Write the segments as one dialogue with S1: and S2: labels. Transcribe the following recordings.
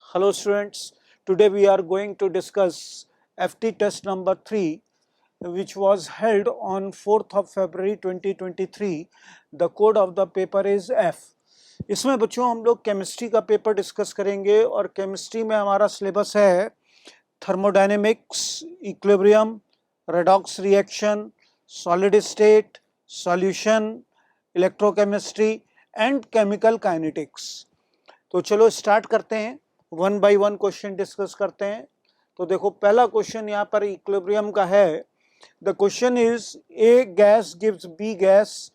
S1: Hello students, today we are going to discuss FT test number 3 which was held on 4th of February 2023. The code of the paper is F. इसमें बच्चों हम लोग chemistry का paper discuss करेंगे और chemistry में हमारा syllabus है thermodynamics, equilibrium, redox reaction, solid state, solution, electrochemistry and chemical kinetics. तो चलो स्टार्ट करते हैं, one by one question discuss करते हैं। तो देखो पहला क्वेश्चन यहाँ पर इक्विलिब्रियम का है। The question is A gas gives B gas,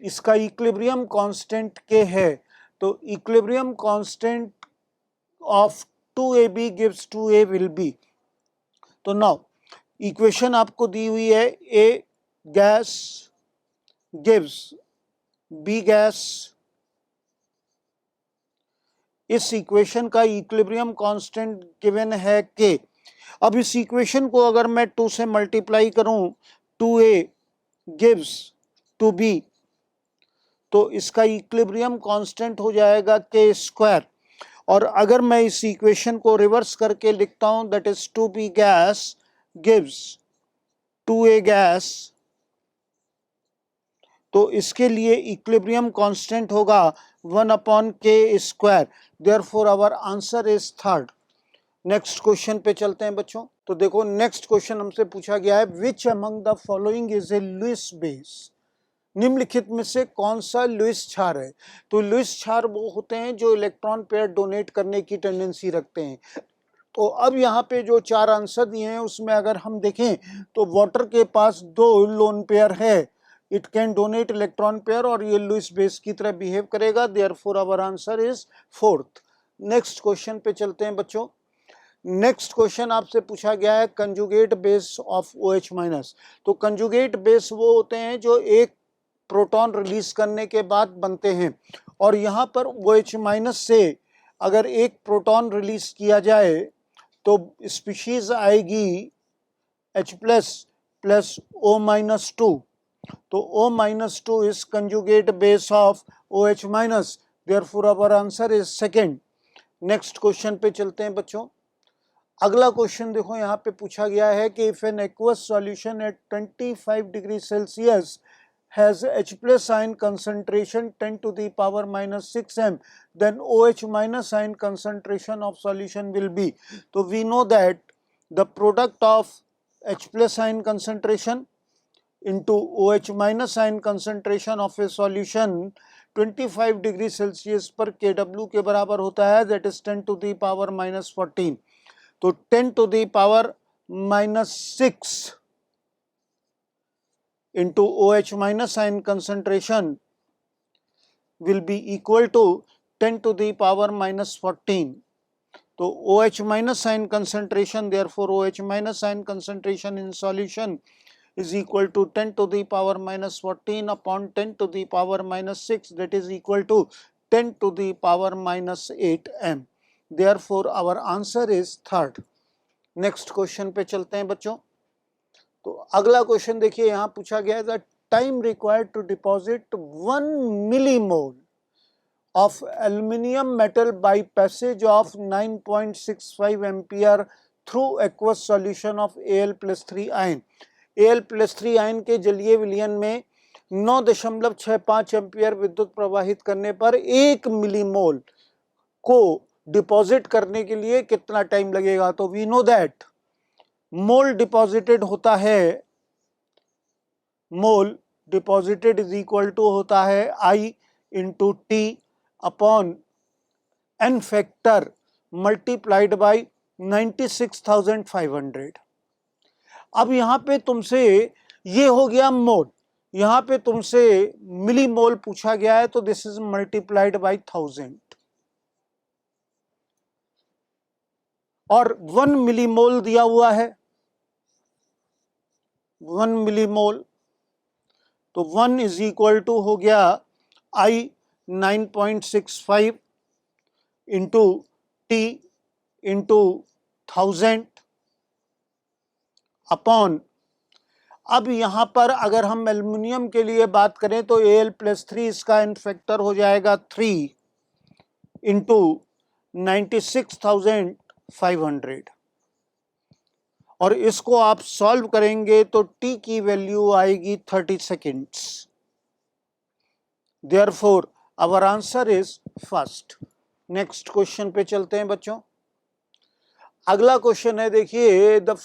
S1: इसका इक्विलिब्रियम कांस्टेंट के है। तो equilibrium constant of 2AB gives 2A will be. तो नाउ इक्वेशन आपको दी हुई है, A gas gives B gas, इस इक्वेशन का इक्विलिब्रियम कांस्टेंट गिवन है के। अब इस इक्वेशन को अगर मैं 2 से मल्टीप्लाई करूं, 2A गिव्स 2B, तो इसका इक्विलिब्रियम कांस्टेंट हो जाएगा के स्क्वायर। और अगर मैं इस इक्वेशन को रिवर्स करके लिखता हूं, that is 2B gas gives 2A gas, तो इसके लिए इक्विलिब्रियम कांस्टेंट होगा 1/k square. Therefore our answer is third. Next question पे चलते हैं बच्चों। तो देखो नेक्स्ट क्वेश्चन हमसे पूछा गया है, which among the following is a Lewis base. निम्नलिखित में से कौन सा लुईस क्षार है। तो लुईस क्षार वो होते हैं जो इलेक्ट्रॉन पेयर डोनेट करने की टेंडेंसी रखते हैं। तो अब यहाँ पे जो 4 आंसर दिए हैं उसमें अगर हम देखें तो वाटर के पास 2 लोन पेयर है, it can donate electron pair और ये लुईस बेस की तरह बिहेव करेगा। Therefore our answer is fourth. Next question पे चलते हैं बच्चों। नेक्स्ट क्वेश्चन आपसे पूछा गया है conjugate base of OH minus. तो कंजुगेट बेस वो होते हैं जो एक प्रोटॉन रिलीज करने के बाद बनते हैं, और यहाँ पर OH माइनस से अगर एक प्रोटॉन रिलीज किया जाए तो स्पीशीज आएगी H plus plus O minus 2। तो O minus 2 is conjugate base of OH minus, therefore our answer is second. Next question पे चलते हैं बच्चों। अगला क्वेश्चन देखो यहाँ पे पूछा गया है कि if N aqueous solution at 25 degree Celsius has H plus ion concentration 10 to the power minus 6 m, then OH minus ion concentration of solution will be. तो we know that the product of H plus ion concentration into OH minus ion concentration of a solution 25 degree Celsius पर KW के बराबर होता है, that is 10 to the power minus 14. तो 10 to the power minus 6 into OH minus ion concentration will be equal to 10 to the power minus 14. तो OH minus ion concentration, therefore OH minus ion concentration in solution is equal to 10 to the power minus 14 upon 10 to the power minus 6, that is equal to 10 to the power minus 8 m. Therefore our answer is third. Next question पे चलते हैं बच्चों। तो अगला question देखिए, यहां पूछा गया है the time required to deposit 1 millimole of aluminium metal by passage of 9.65 ampere through aqueous solution of Al+3 ion. Al+3 ion के जलीय विलयन में 9.65 एम्पियर विद्युत प्रवाहित करने पर 1 मिलीमोल को डिपॉजिट करने के लिए कितना टाइम लगेगा। तो we know that mole deposited होता है, mole deposited is equal to होता है I into T upon N factor multiplied by 96,500। अब यहां पे तुमसे ये हो गया मोल, यहां पे तुमसे मिली मोल पूछा गया है, तो दिस इज मल्टीप्लाइड बाई 1000 और 1 मिलीमोल दिया हुआ है, 1 मिलीमोल। तो 1 इज इक्वल टू हो गया I 9.65 into T into 1000 upon, अब यहां पर अगर हम एल्युमिनियम के लिए बात करें तो Al+3 इसका एन फैक्टर हो जाएगा 3 इंटू 96,500 और इसको आप सॉल्व करेंगे तो t की वैल्यू आएगी 30 seconds. Therefore our answer is first. Next question पे चलते हैं बच्चों। अगला क्वेश्चन है, देखिए, the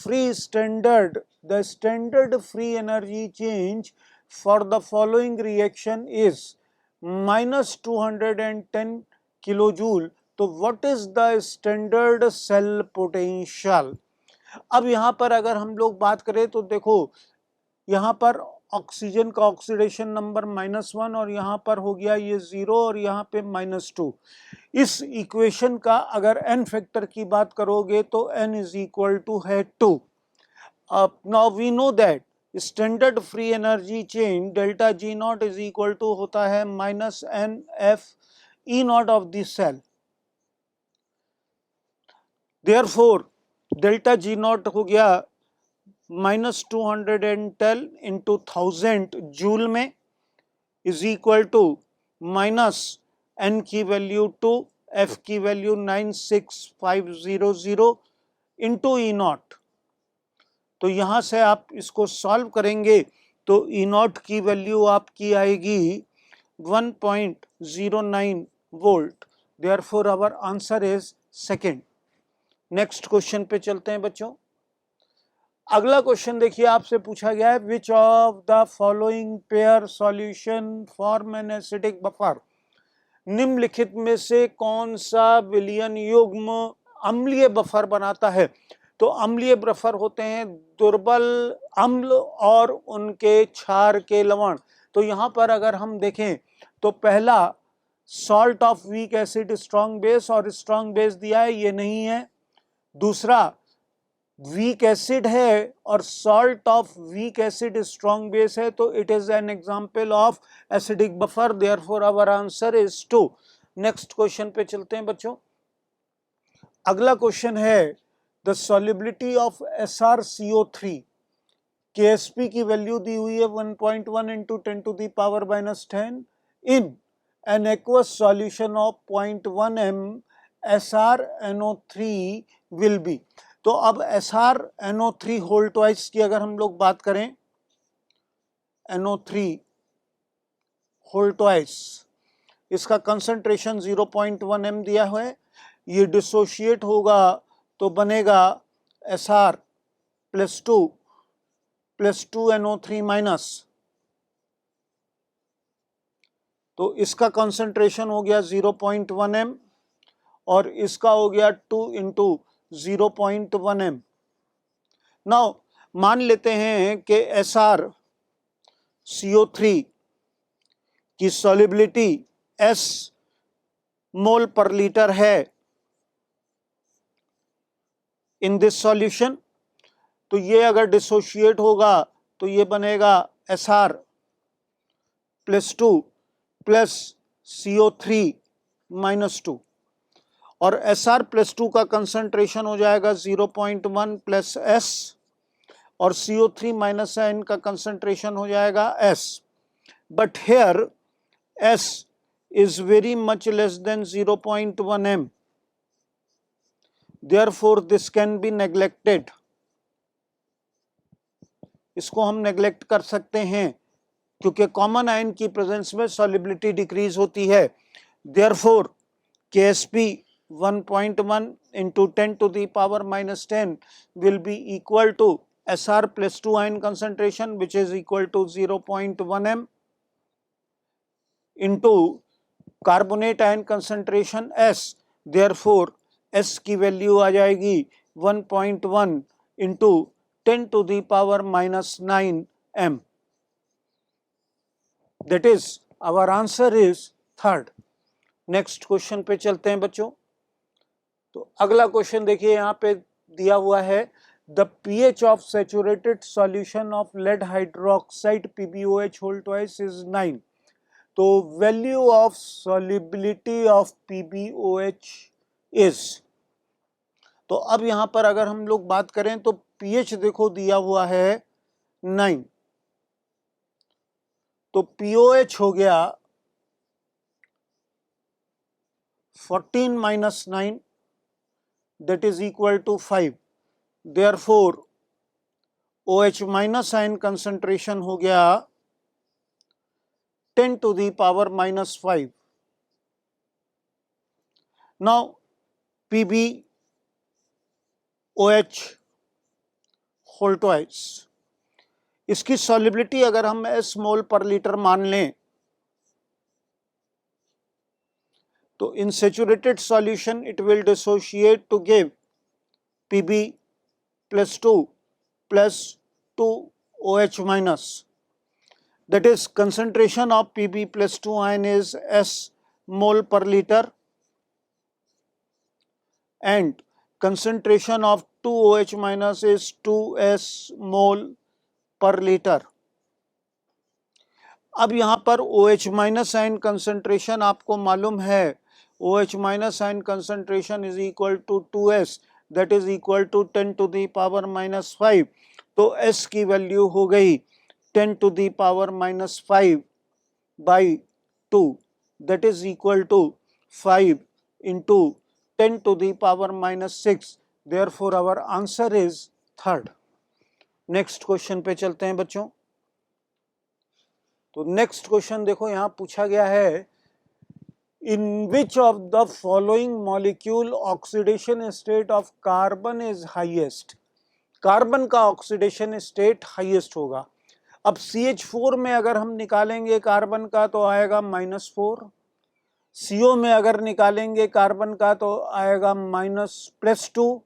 S1: standard free energy change for the following reaction is -210 kilo joule. तो what is the standard cell potential. अब यहाँ पर अगर हम लोग बात करें तो देखो, यहाँ पर ऑक्सीजन का ऑक्सीडेशन नंबर -1 और यहाँ पर हो गया ये 0 और यहाँ पे -2। इस इक्वेशन का अगर n फैक्टर की बात करोगे तो n इज इक्वल टू है 2। Now we know that standard free energy change delta G naught is equal to होता है -NF E naught of the cell. Therefore delta G naught हो गया -210 इंटू 1000 जूल में इज इक्वल टू -n की वैल्यू 2, f की वैल्यू 96500 into E naught. तो यहां से आप इसको सॉल्व करेंगे तो ई नॉट की वैल्यू आपकी आएगी 1.09 volt. Therefore our answer is second. Next question पे चलते हैं बच्चों। अगला क्वेश्चन देखिए, आपसे पूछा गया है विच of the following pair solution form an acidic buffer. निम्नलिखित में से कौन सा विलयन युग्म अम्लीय बफर बनाता है। तो अम्लीय बफर होते हैं दुर्बल अम्ल और उनके क्षार के लवण। तो यहां पर अगर हम देखें तो पहला salt of weak acid strong base, और स्ट्रॉन्ग बेस दिया है, ये नहीं है। दूसरा वीक एसिड है और salt of weak acid strong base है, तो it is an example of acidic buffer. Therefore our answer is 2। Next question पे चलते हैं बच्चों। अगला क्वेश्चन है the solubility of SrCO3। KSP की वैल्यू दी हुई है 1.1 into 10 to the power -10 in an aqueous solution of 0.1 m SrNO3 will be. तो अब SrNO3 होल ट्वाइस की अगर हम लोग बात करें, NO3 होल ट्वाइस, इसका कंसंट्रेशन 0.1 m दिया हुआ है। ये डिसोशिएट होगा तो बनेगा Sr + 2 NO3 माइनस। तो इसका कंसंट्रेशन हो गया 0.1 m और इसका हो गया 2 इंटू 0.1 m। नाउ मान लेते हैं कि SrCO3 की सॉल्युबिलिटी S मोल पर लीटर है इन दिस सॉल्यूशन। तो ये अगर डिसोशिएट होगा तो ये बनेगा Sr + 2 + CO3 - 2 और Sr + 2 का कंसंट्रेशन हो जाएगा 0.1 + S और CO3 - N का कंसंट्रेशन हो जाएगा S। But here S is very much less than 0.1 m. Therefore this can be neglected. इसको हम नेग्लेक्ट कर सकते हैं क्योंकि कॉमन आयन की प्रेजेंस में सॉल्युबिलिटी डिक्रीज होती है। Therefore KSP 1.1 into 10 to the power -10 will be equal to Sr + 2 ion concentration, which is equal to 0.1 m into carbonate ion concentration S। Therefore S की value आ जाएगी 1.1 into 10 to the power -9 m। That is our answer is third. Next question पे चलते हैं बच्चों। तो अगला question देखिए, यहाँ पे दिया हुआ है the pH of saturated solution of lead hydroxide PbOH whole twice is 9। तो value of solubility of PbOH is. तो अब यहां पर अगर हम लोग बात करें तो pH देखो दिया हुआ है 9, तो POH हो गया 14 - 9 that is equal to 5. Therefore OH minus ion concentration हो गया 10 to the power minus 5. Now PbOH whole twice, इसकी सॉलिबिलिटी अगर हम S मोल पर लीटर मान लें तो in saturated solution it will dissociate to give Pb plus 2 plus 2 OH minus. That is, concentration of Pb plus 2 ion is S mole per liter and concentration of 2 OH minus is 2S mole per liter. अब यहाँ पर OH minus ion concentration आपको मालूम है, OH minus ion concentration is equal to 2S, that is equal to 10 to the power minus 5. तो S की value हो गई 10 to the power minus 5 by 2, that is equal to 5 into 10 to the power minus 6. Therefore our answer is third. Next question पे चलते हैं बच्चों। तो next question देखो यहां पूछा गया है, in which of the following molecule oxidation state of carbon is highest. Carbon का ऑक्सीडेशन स्टेट हाईएस्ट होगा। अब CH4 में अगर हम निकालेंगे कार्बन का तो आएगा -4, CO में अगर निकालेंगे कार्बन का तो आएगा -+2,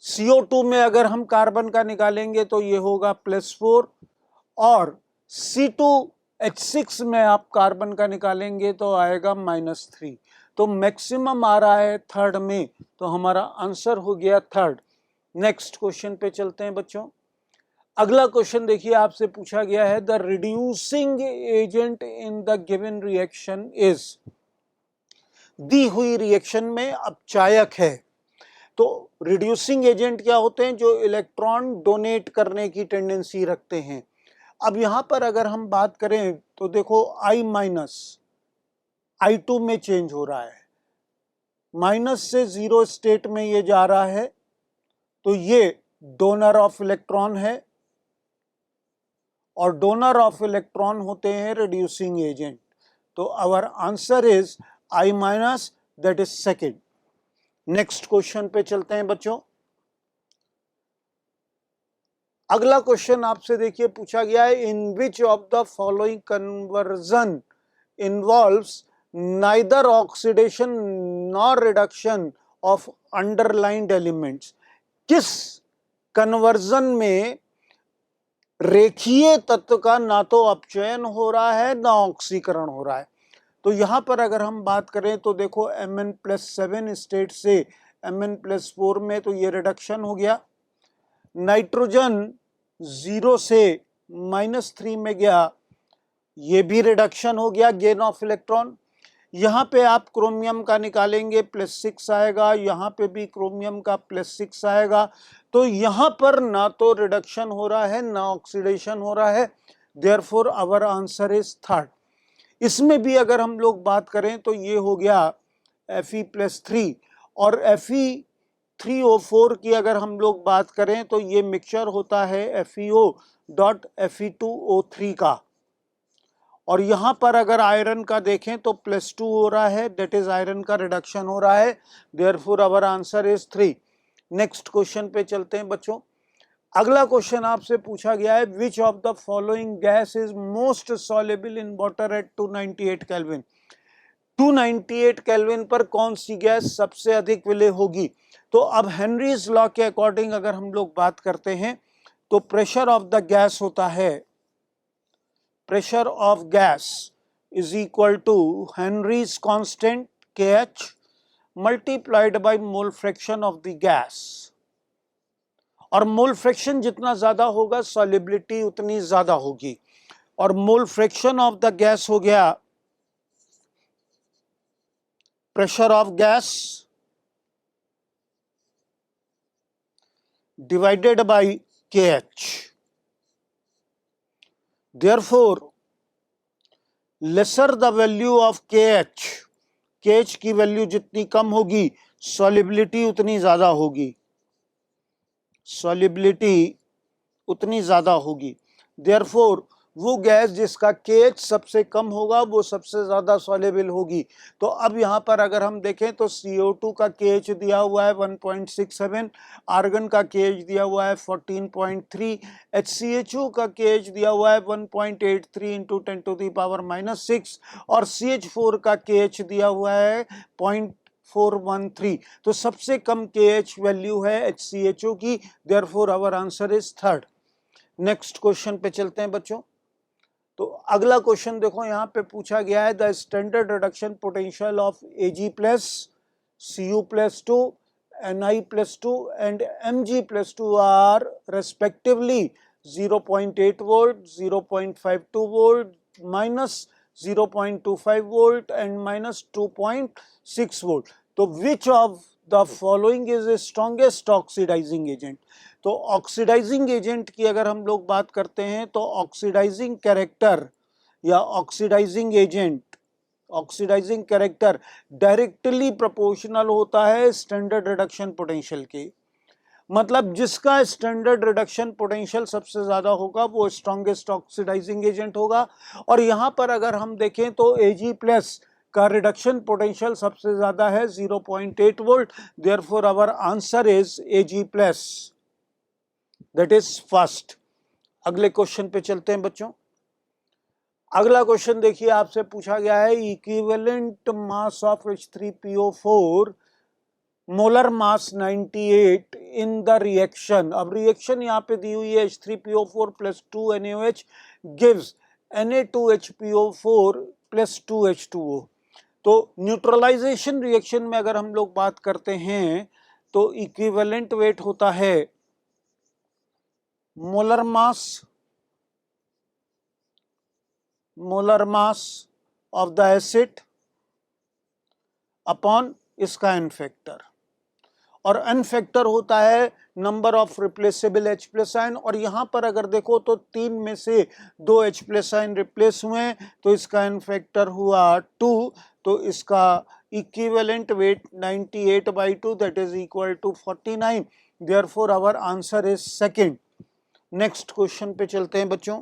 S1: CO2 में अगर हम कार्बन का निकालेंगे तो ये होगा +4, और C2H6 में आप कार्बन का निकालेंगे तो आएगा -3। तो मैक्सिमम आ रहा है थर्ड में, तो हमारा आंसर हो गया थर्ड। नेक्स्ट क्वेश्चन पे चलते हैं बच्चों। अगला क्वेश्चन देखिए, आपसे पूछा गया है the reducing agent in the given reaction is. दी हुई रिएक्शन में अपचायक है, तो रिड्यूसिंग एजेंट क्या होते हैं? जो इलेक्ट्रॉन डोनेट करने की टेंडेंसी रखते हैं। अब यहां पर अगर हम बात करें तो देखो I- I2 में चेंज हो रहा है, माइनस से 0 स्टेट में ये जा रहा है, तो ये डोनर ऑफ इलेक्ट्रॉन है, और डोनर ऑफ इलेक्ट्रॉन होते हैं रिड्यूसिंग एजेंट। तो our answer is I-, that is second. Next question पे चलते हैं बच्चों। अगला क्वेश्चन आपसे देखिए पूछा गया है, in which of the following conversion involves neither oxidation nor reduction of underlined elements. किस कन्वर्जन में रेखीय तत्व का ना तो अपचयन हो रहा है ना ऑक्सीकरण हो रहा है? तो यहां पर अगर हम बात करें तो देखो Mn+7 स्टेट से Mn+4 में तो ये रिडक्शन हो गया। नाइट्रोजन 0 से -3 में गया, ये भी रिडक्शन हो गया, गेन ऑफ इलेक्ट्रॉन। यहाँ पे आप क्रोमियम का निकालेंगे +6 आएगा, यहाँ पे भी क्रोमियम का +6 आएगा। तो यहाँ पर ना तो रिडक्शन हो रहा है ना ऑक्सीडेशन हो रहा है, therefore our answer is third. इसमें भी अगर हम लोग बात करें तो ये हो गया Fe+3, और Fe3O4 की अगर हम लोग बात करें तो ये मिक्सचर होता है FeO.Fe2O3 का। और यहाँ पर अगर आयरन का देखें तो +2 हो रहा है, दैट इज आयरन का रिडक्शन हो रहा है, therefore our answer is 3। Next question पे चलते हैं बच्चों। अगला क्वेश्चन आपसे पूछा गया है, विच of the following gas is most soluble in water at 298 kelvin. 298 kelvin पर कौन सी गैस सबसे अधिक विलय होगी? तो अब हेनरीज लॉ के अकॉर्डिंग अगर हम लोग बात करते हैं तो प्रेशर ऑफ द गैस होता है, pressure of gas is equal to Henry's constant KH multiplied by mole fraction of the gas. और मोल फ्रैक्शन जितना ज्यादा होगा सॉल्युबिलिटी उतनी ज्यादा होगी, और mole fraction of the gas हो गया pressure of gas divided by KH। Therefore, lesser the value of KH, KH की वैल्यू जितनी कम होगी सॉलिबिलिटी उतनी ज़्यादा होगी, सॉलिबिलिटी उतनी ज़्यादा होगी। देयरफॉर वो गैस जिसका KH सबसे कम होगा वो सबसे ज़्यादा सॉल्युबल होगी। तो अब यहाँ पर अगर हम देखें तो CO2 का KH दिया हुआ है 1.67, आर्गन का KH दिया हुआ है 14.3, HCHO का KH दिया हुआ है 1.83 इंटू 10⁻⁻⁶, और CH4 का KH दिया हुआ है 0.413। तो सबसे कम KH वैल्यू है HCHO की, therefore our answer is third. Next question पे चलते हैं बच्चों। तो अगला क्वेश्चन देखो यहाँ पे पूछा गया है, the standard reduction potential of Ag plus Cu plus 2 Ni plus 2 and Mg plus 2 are respectively 0.8 volt, 0.52 volt, minus 0.25 volt and minus 2.6 volt. तो which of the following is strongest oxidising agent. तो oxidising agent की अगर हम लोग बात करते हैं तो ऑक्सीडाइजिंग कैरेक्टर या oxidising agent, oxidising character directly proportional होता है स्टैंडर्ड रिडक्शन पोटेंशियल के। मतलब जिसका स्टैंडर्ड रिडक्शन पोटेंशियल सबसे ज्यादा होगा वो स्ट्रॉन्गेस्ट ऑक्सीडाइजिंग एजेंट होगा। और यहां पर अगर हम देखें तो Ag प्लस का रिडक्शन पोटेंशियल सबसे ज्यादा है 0.8 volt, therefore our answer is Ag plus, that is first. अगले क्वेश्चन पे चलते हैं बच्चों। अगला क्वेश्चन देखिए, आपसे पूछा गया है equivalent mass of H3PO4 molar mass 98 in the reaction. अब रिएक्शन यहाँ पे दी हुई है H3PO4 plus 2 NaOH gives Na2HPO4 plus 2 H2O। तो न्यूट्रलाइजेशन रिएक्शन में अगर हम लोग बात करते हैं तो इक्विवेलेंट वेट होता है molar mass of the acid upon इसका एन फैक्टर, और एन फैक्टर होता है number of replaceable H plus ion. और यहां पर अगर देखो तो 3 में से 2 H प्लस आयन रिप्लेस हुए तो इसका एन फैक्टर हुआ 2। तो इसका equivalent weight 98/2 that is equal to 49, therefore our answer is second. Next question पे चलते हैं बच्चों।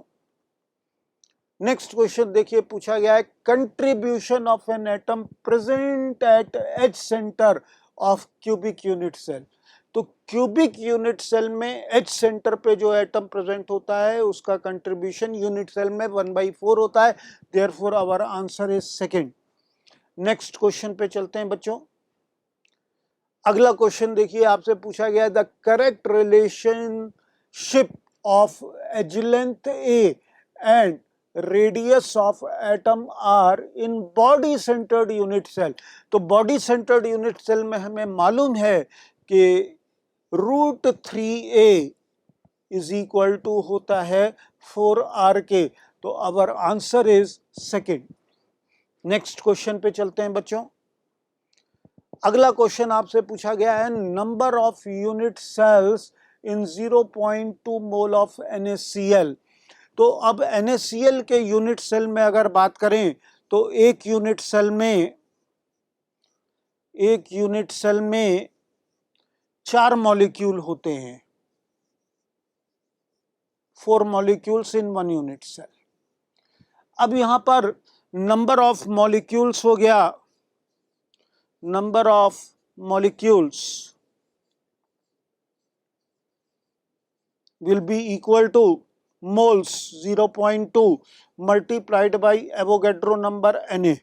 S1: नेक्स्ट क्वेश्चन देखिए, पूछा गया है contribution of an atom present at each centre of cubic unit cell. तो क्यूबिक यूनिट सेल में एच सेंटर पे जो एटम प्रेजेंट होता है उसका कंट्रीब्यूशन यूनिट सेल में 1/4 होता है, therefore our answer is second. Next question पे चलते हैं बच्चों। अगला क्वेश्चन देखिए, आपसे पूछा गया है the correct relationship of edge length a and radius of atom r in body centred unit cell. तो बॉडी सेंटर्ड यूनिट सेल में हमें मालूम है कि √3a इज इक्वल टू होता है 4r के। तो our answer is second. Next question पे चलते हैं बच्चों। अगला क्वेश्चन आपसे पूछा गया है number of unit cells in 0.2 mole of NaCl। तो अब NaCl के यूनिट सेल में अगर बात करें तो एक यूनिट सेल में 4 मॉलिक्यूल होते हैं, 4 मॉलिक्यूल्स इन 1 यूनिट सेल। अब यहां पर नंबर ऑफ मॉलिक्यूल्स हो गया, number of molecules will be equal to moles 0.2 multiplied by Avogadro number Na।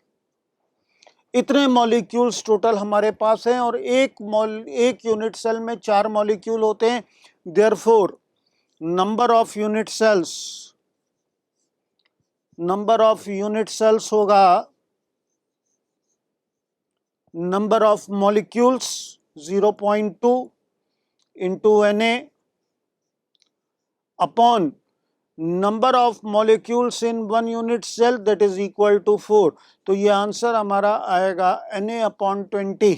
S1: इतने मॉलिक्यूल्स टोटल हमारे पास हैं और एक यूनिट सेल में 4 मॉलिक्यूल होते हैं, therefore number of unit cells होगा number of molecules 0.2 into Na upon number of molecules in 1 unit cell that is equal to 4। तो ये आंसर हमारा आएगा Na/20,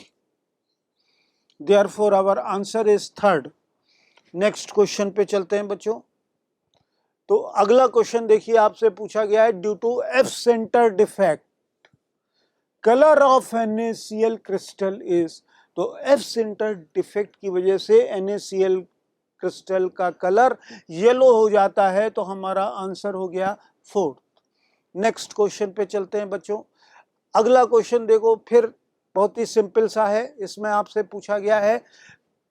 S1: therefore our answer is third. Next question पे चलते हैं बच्चों। तो अगला क्वेश्चन देखिए, आपसे पूछा गया है due to F centre defect colour of NaCl crystal is. तो एफ सिंटर डिफेक्ट की वजह से NaCl क्रिस्टल का कलर येलो हो जाता है, तो हमारा आंसर हो गया 4। नेक्स्ट क्वेश्चन पे चलते हैं बच्चों। अगला क्वेश्चन देखो, फिर बहुत ही सिंपल सा है। इसमें आपसे पूछा गया है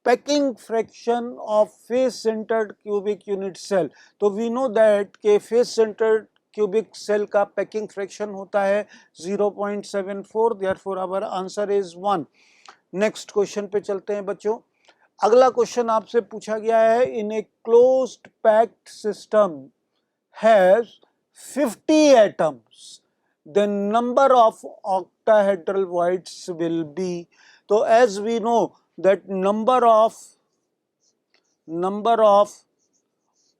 S1: packing fraction of face centred cubic unit cell. तो वी नो दैट के फेस सेंटर्ड क्यूबिक सेल का पैकिंग फ्रैक्शन होता है 0.74, therefore our answer is 1। Next question पे चलते हैं बच्चों। अगला क्वेश्चन आपसे पूछा गया है, in a closed packed system has 50 atoms, the number of octahedral voids will be। तो as we know that number of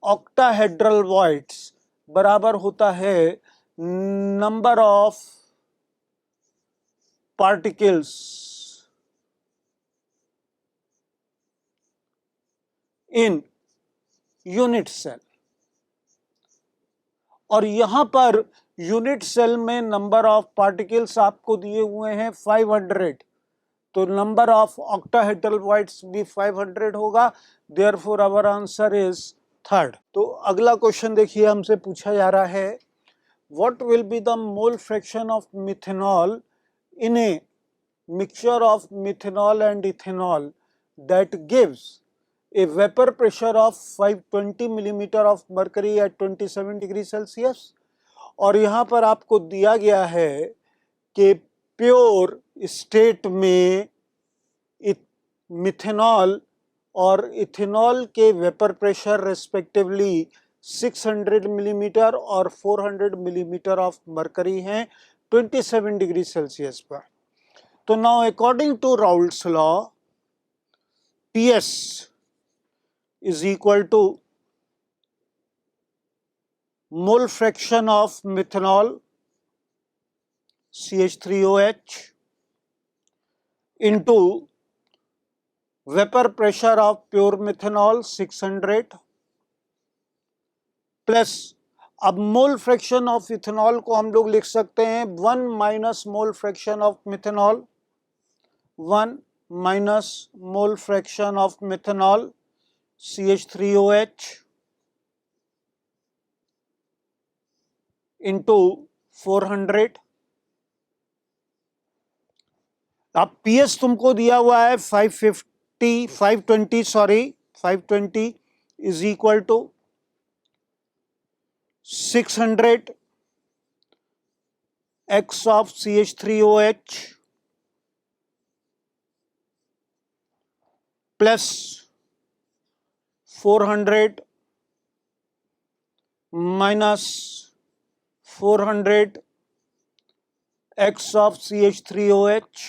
S1: octahedral voids बराबर होता है number of particles in unit cell। और यहां पर यूनिट सेल में number of particles आपको दिए हुए हैं 500, तो नंबर ऑफ ऑक्टाहेड्रल वॉइड्स भी 500 होगा, therefore our answer is 3rd। तो अगला क्वेश्चन देखिए, हमसे पूछा जा रहा है what will be the mole fraction of methanol in a mixture of methanol and ethanol that gives a vapor pressure of 520 millimeter of mercury at 27 degree Celsius। और यहाँ पर आपको दिया गया है कि प्योर स्टेट में मिथेनॉल और इथेनॉल के वेपर प्रेशर रेस्पेक्टिवली 600 मिलीमीटर और 400 मिलीमीटर ऑफ मरकरी हैं 27 डिग्री सेल्सियस पर। तो now according to Raoult's law, PS is equal to mole fraction of methanol CH3OH into vapor pressure of pure methanol 600 plus, अब मोल fraction of ethanol को हम लोग लिख सकते हैं 1 minus mole fraction of methanol, 1 minus mole fraction of methanol CH3OH into 400। अब PS तुमको दिया हुआ है 520 is equal to 600 x of CH3OH plus 400 minus 400 x of CH3OH,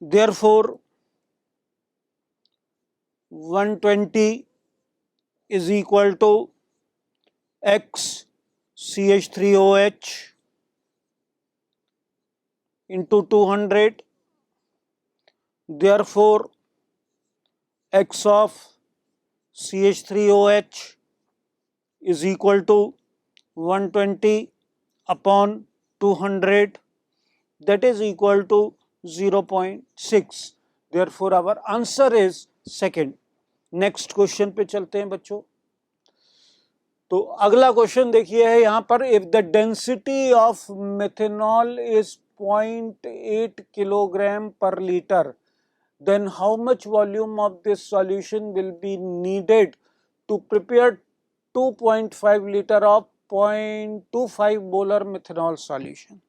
S1: therefore 120 is equal to x CH3OH into 200, therefore x of CH3OH is equal to 120 upon 200, that is equal to 0.6, therefore our answer is second। Next question पे चलते हैं बच्चों। तो अगला question देखिए है यहाँ पर, if the density of methanol is 0.8 kilogram पर litre, then how much volume of this solution will be needed to prepare 2.5 liter of 0.25 molar methanol solution.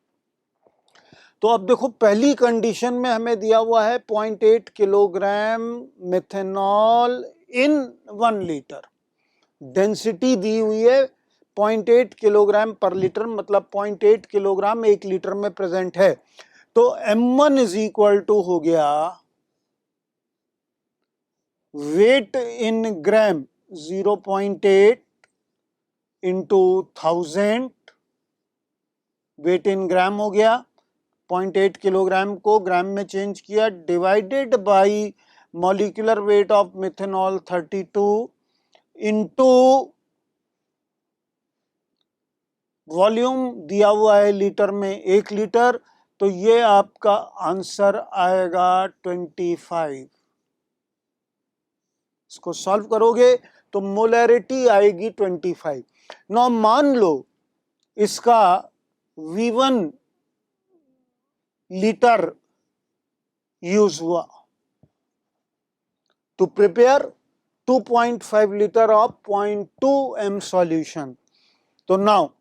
S1: तो अब देखो, पहली कंडीशन में हमें दिया हुआ है 0.8 किलोग्राम मिथेनॉल इन 1 लीटर, डेंसिटी दी हुई है 0.8 किलोग्राम पर लीटर, मतलब 0.8 किलोग्राम 1 लीटर में प्रेजेंट है। तो M1 इज इक्वल टू हो गया वेट इन ग्राम 0.8 इंटू 1000, वेट इन ग्राम हो गया, 0.8 किलोग्राम को ग्राम में चेंज किया, divided by molecular weight of methanol 32 into volume दिया हुआ है लीटर में 1 लीटर, तो ये आपका आंसर आएगा 25। इसको सॉल्व करोगे तो मोलैरिटी आएगी 25। नौ मान लो इसका V1 लीटर यूज हुआ to prepare 2.5 liter of 0.2 m solution. So now,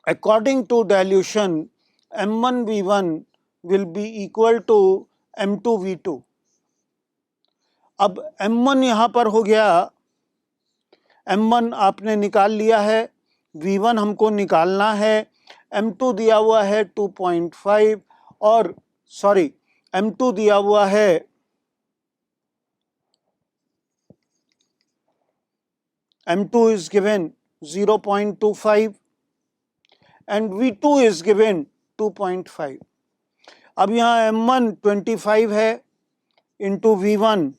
S1: according to dilution, M1 V1 will be equal to M2 V2. अब M1 यहां पर हो गया, M1 आपने निकाल लिया है, V1 हमको निकालना है, M2 दिया हुआ है 2.5 और सॉरी M2 दिया हुआ है M2 is given 0.25 and V2 is given 2.5. अब यहाँ M1 25 है into V1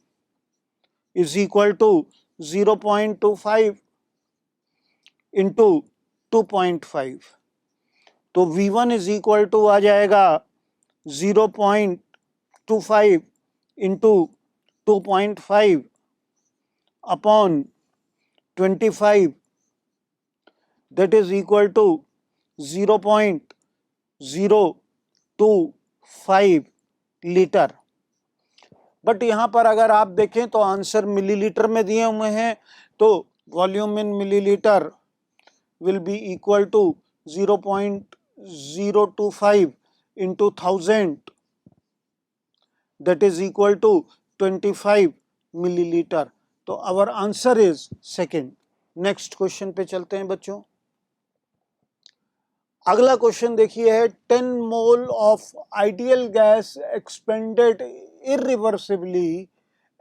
S1: is equal to 0.25 into 2.5. तो V1 is equal to आ जाएगा 0.25 into 2.5 upon 25, that is equal to 0.025 litre. But यहाँ पर अगर आप देखें तो आंसर मिलीलीटर में दिए हुए हैं, तो volume in millilitre will be equal to 0.025 into 1000, that is equal to 25 milliliter. तो our answer is second. Next question पे चलते हैं बच्चों। अगला क्वेश्चन देखिए है 10 mole of ideal gas expanded irreversibly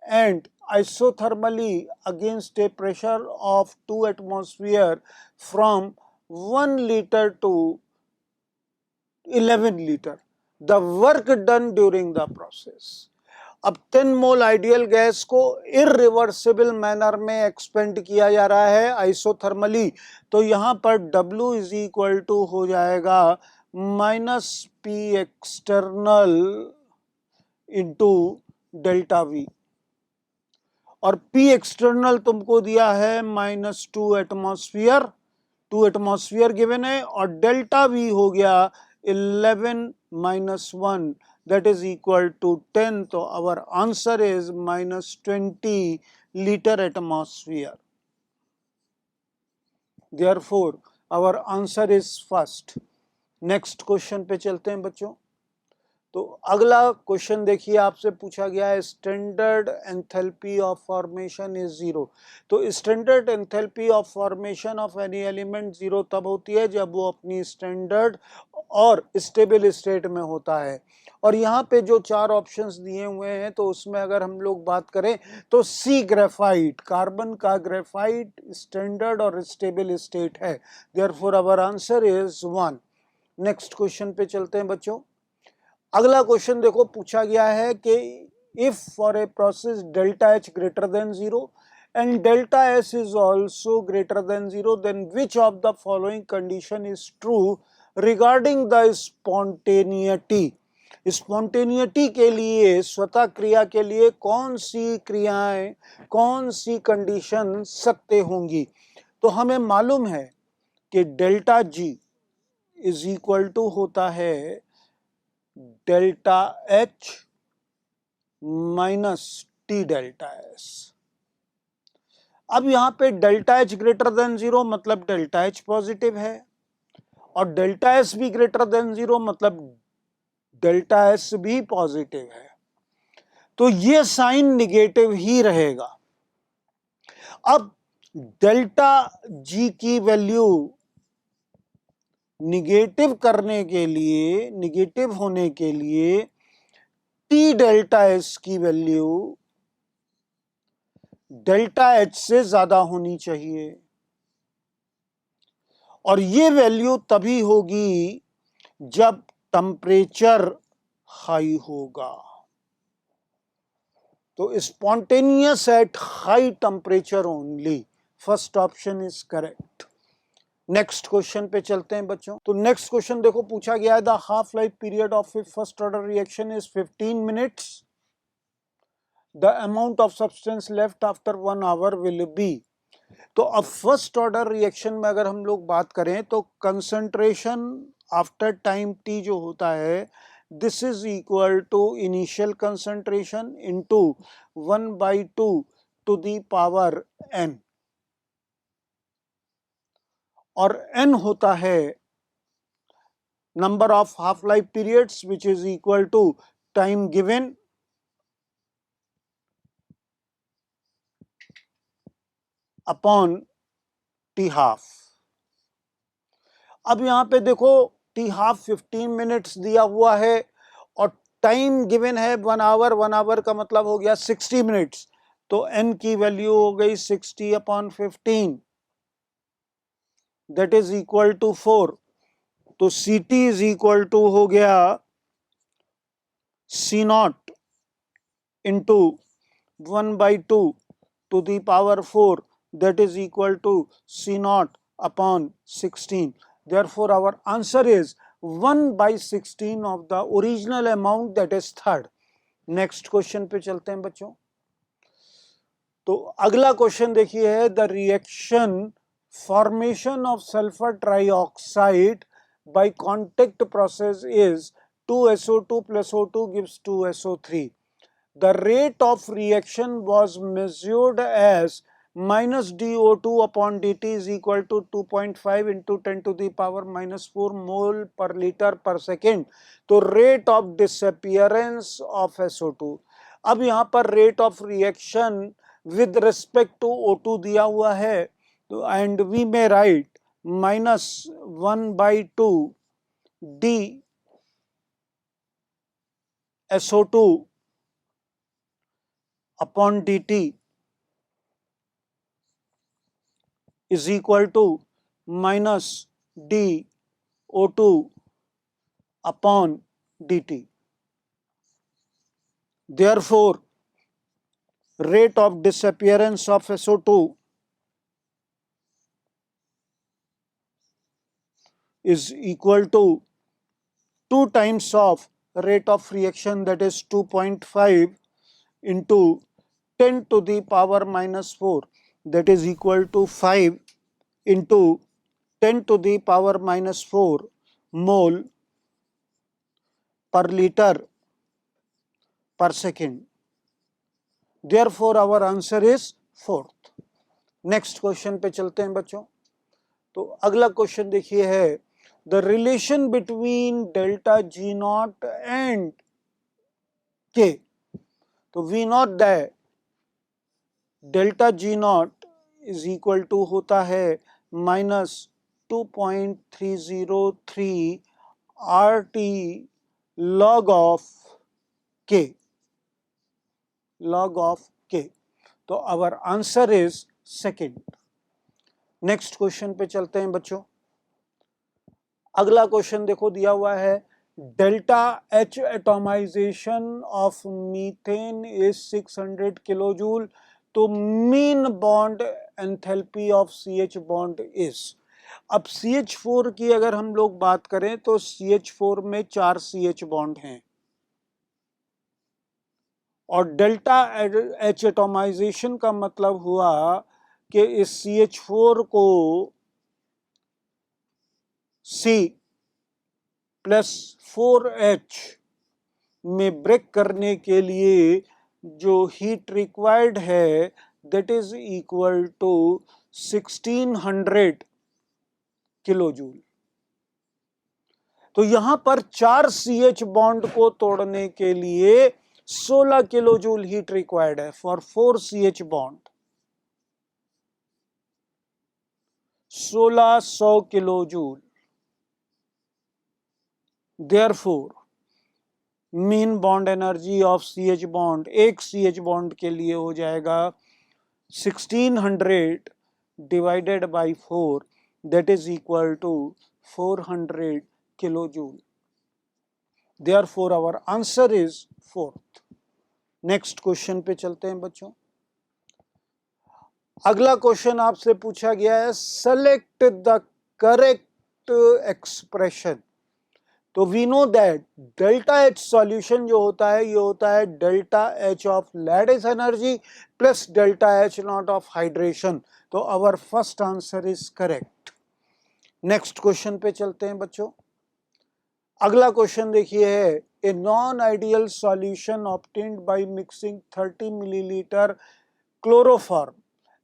S1: and isothermally against a pressure of 2 atmosphere from 1 liter to 11 liter. The work done during the process. अब 10 मोल ideal gas को irreversible manner में एक्सपेंड किया जा रहा है आइसोथर्मली, तो यहां पर W इज इक्वल टू हो जाएगा -P external into delta V, और P एक्सटर्नल तुमको दिया है -2 एटमॉस्फेयर, 2 एटमॉस्फेयर गिवन है, और डेल्टा V हो गया 11 - 1 that is equal to 10. So our answer is -20 liter atmosphere. Therefore our answer is first. Next question पे चलते हैं बच्चों। तो अगला क्वेश्चन देखिए, आपसे पूछा गया है standard enthalpy of formation is 0। तो standard enthalpy of formation of any element 0 तब होती है जब वो अपनी स्टैंडर्ड और स्टेबल स्टेट में होता है। और यहाँ पे जो 4 ऑप्शंस दिए हुए हैं, तो उसमें अगर हम लोग बात करें तो सी ग्रेफाइट, कार्बन का ग्रेफाइट स्टैंडर्ड और स्टेबल स्टेट है। Therefore our answer is 1। Next question पे चलते हैं बच्चों। अगला क्वेश्चन देखो, पूछा गया है कि if for a process delta H greater than 0 and delta S is also greater than 0, then which of the following condition is true regarding the spontaneity? Spontaneity के लिए, स्वतः क्रिया के लिए कौन सी क्रियाएं, कौन सी कंडीशन सत्य होंगी? तो हमें मालूम है कि delta G is equal to होता है delta H minus T delta S। अब यहां पे डेल्टा H ग्रेटर देन 0 मतलब डेल्टा H पॉजिटिव है, और डेल्टा S भी ग्रेटर देन 0 मतलब डेल्टा S भी पॉजिटिव है, तो ये साइन निगेटिव ही रहेगा। अब डेल्टा G की वैल्यू निगेटिव करने के लिए, निगेटिव होने के लिए T डेल्टा S की वैल्यू डेल्टा H से ज्यादा होनी चाहिए, और ये वैल्यू तभी होगी जब टेम्परेचर हाई होगा। तो spontaneous at high temperature only, first option is correct. Next question पे चलते हैं बच्चों। तो नेक्स्ट क्वेश्चन देखो पूछा गया है, the half life period of a first order reaction is 15 minutes, the amount of substance left after 1 hour will be. तो अब फर्स्ट ऑर्डर रिएक्शन में अगर हम लोग बात करें तो कंसंट्रेशन आफ्टर टाइम टी जो होता है, this is equal to initial concentration into 1/2 to the power n, और n होता है number of half life periods which is equal to time given upon T half. अब यहां पे देखो टी हाफ 15 मिनट्स दिया हुआ है और टाइम गिवन है 1 आवर, 1 आवर का मतलब हो गया 60 मिनट्स, तो n की वैल्यू हो गई 60/15, दैट इज इक्वल टू 4। तो Ct इज इक्वल टू हो गया C0 into 1/2 to the power 4, that is equal to C0 upon 16. Therefore, our answer is 1/16 of the original amount, that is third. Next question पे चलते हैं बच्चों। तो अगला question देखिए है, the reaction formation of sulphur trioxide by contact process is 2SO2 plus O2 gives 2SO3. The rate of reaction was measured as minus dO2 upon dt is equal to 2.5 into 10 to the power minus 4 mole per liter per second. तो rate of disappearance of SO2, अब यहाँ पर rate of reaction with respect to O2 दिया हुआ है, तो and we may write minus 1/2 d SO2 upon dt is equal to minus d O2 upon dt. Therefore, rate of disappearance of SO2 is equal to 2 times of rate of reaction, that is 2.5 into 10 to the power minus 4, that is equal to 5 into 10 to the power minus 4 mole per liter per second. Therefore, our answer is fourth. Next question पे चलते हैं बच्चों। तो अगला question देखिए है, the relation between delta G naught and K. तो we know that delta G naught is equal to होता है minus 2.303 RT log of K, log of K. तो our answer is second. Next question पे चलते हैं बच्चों। अगला question देखो दिया हुआ है, delta H atomisation of methane is 600 kilojoule, तो mean bond enthalpy of CH bond is. अब CH4 की अगर हम लोग बात करें तो CH4 में 4 CH बॉन्ड हैं और डेल्टा H एटोमाइजेशन का मतलब हुआ कि इस CH4 को C प्लस 4H में ब्रेक करने के लिए जो हीट रिक्वायर्ड है, that is equal to 1600 kilojoule. तो यहां पर 4 CH बॉन्ड को तोड़ने के लिए 16 किलोजूल हीट रिक्वायर्ड है फॉर 4 CH bond, 1600 kilojoule. Therefore, mean bond energy of CH bond, एक CH बॉन्ड के लिए हो जाएगा 1600 divided by 4, that is equal to 400 kilojoule. Therefore, our answer is fourth. Next question पे चलते हैं बच्चों। अगला क्वेश्चन आपसे पूछा गया है, सेलेक्ट द करेक्ट एक्सप्रेशन। तो we know that delta H solution जो होता है ये होता है delta H of lattice energy plus delta H not of hydration. तो our first answer is correct. Next question पे चलते हैं बच्चों। अगला क्वेश्चन देखिए है a non ideal solution obtained by mixing 30 millilitre chloroform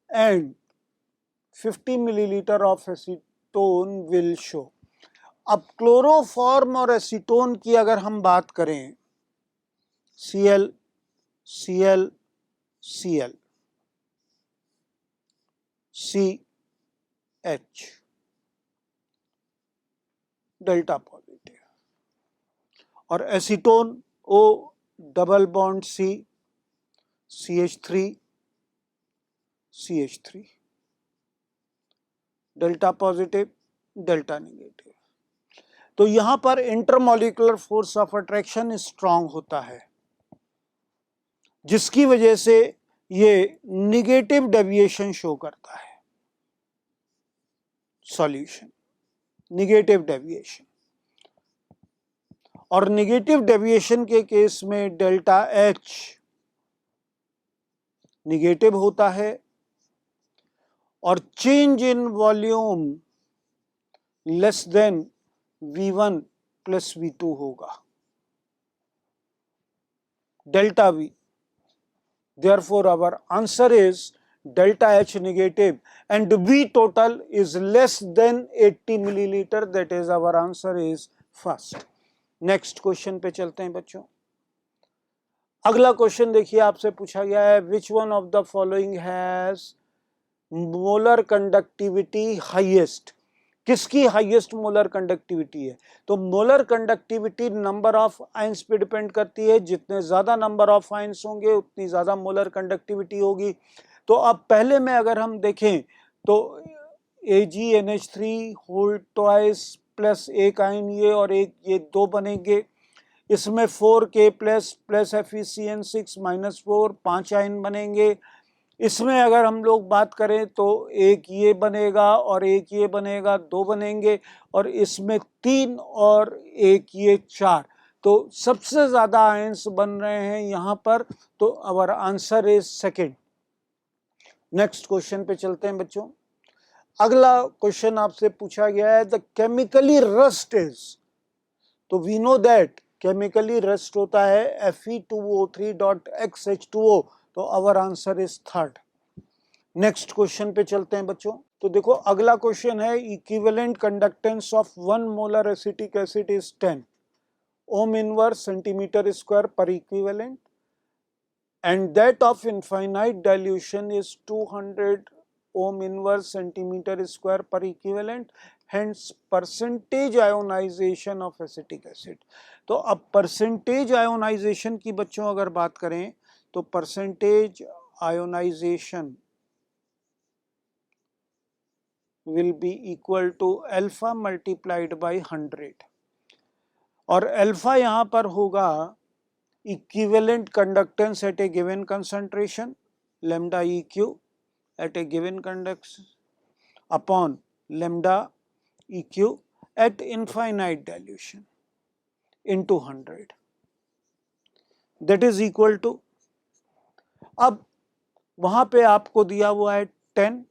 S1: and 50 millilitre of acetone will show. अब chloroform और एसीटोन की अगर हम बात करें, Cl Cl Cl CH delta positive और acetone O double bond C CH3 CH3 delta positive delta negative. तो यहां पर intermolecular force of attraction strong होता है जिसकी वजह से ये निगेटिव डेविएशन शो करता है सॉल्यूशन, निगेटिव डेविएशन। और निगेटिव डेविएशन के केस में डेल्टा एच निगेटिव होता है और change in volume less than V1 plus V2 होगा, delta V। Therefore, our answer is delta H negative and V total is less than 80 milliliter. That is our answer is first. Next question पे चलते हैं बच्चों। अगला question देखिए आपसे पूछा गया है which one of the following has molar conductivity highest? किसकी हाईएस्ट मोलर कंडक्टिविटी है? तो molar conductivity number of ions पे डिपेंड करती है। जितने ज्यादा नंबर ऑफ आयंस होंगे उतनी ज्यादा मोलर कंडक्टिविटी होगी। तो अब पहले में अगर हम देखें तो AgNH3 होल ट्वाइस प्लस एक आयन ये और एक ये दो बनेंगे। इसमें 4K plus plus FeCN6 -4 5 ion बनेंगे। इसमें अगर हम लोग बात करें तो एक ये बनेगा और एक ये बनेगा, दो बनेंगे। और इसमें 3 और एक ये 4। तो सबसे ज्यादा आयंस बन रहे हैं यहां पर। तो our answer is second. Next question पे चलते हैं बच्चों। अगला क्वेश्चन आपसे पूछा गया है द केमिकली रस्ट इज। तो we know that chemically rust होता है Fe2O3.XH2O। तो our answer is third. Next question पे चलते हैं बच्चों। तो देखो अगला क्वेश्चन है equivalent conductance of 1 molar acetic acid is 10 ohm inverse centimetre square per equivalent and that of infinite dilution is 200 ohm inverse centimetre square per equivalent, hence percentage ionisation of acetic acid. तो अब percentage ionisation की बच्चों अगर बात करें तो percentage ionisation will be equal to alpha multiplied by 100 और alpha यहां पर होगा equivalent conductance at a given concentration lambda EQ at a given conduction upon lambda EQ at infinite dilution into 100 that is equal to। अब वहां पे आपको दिया हुआ है 10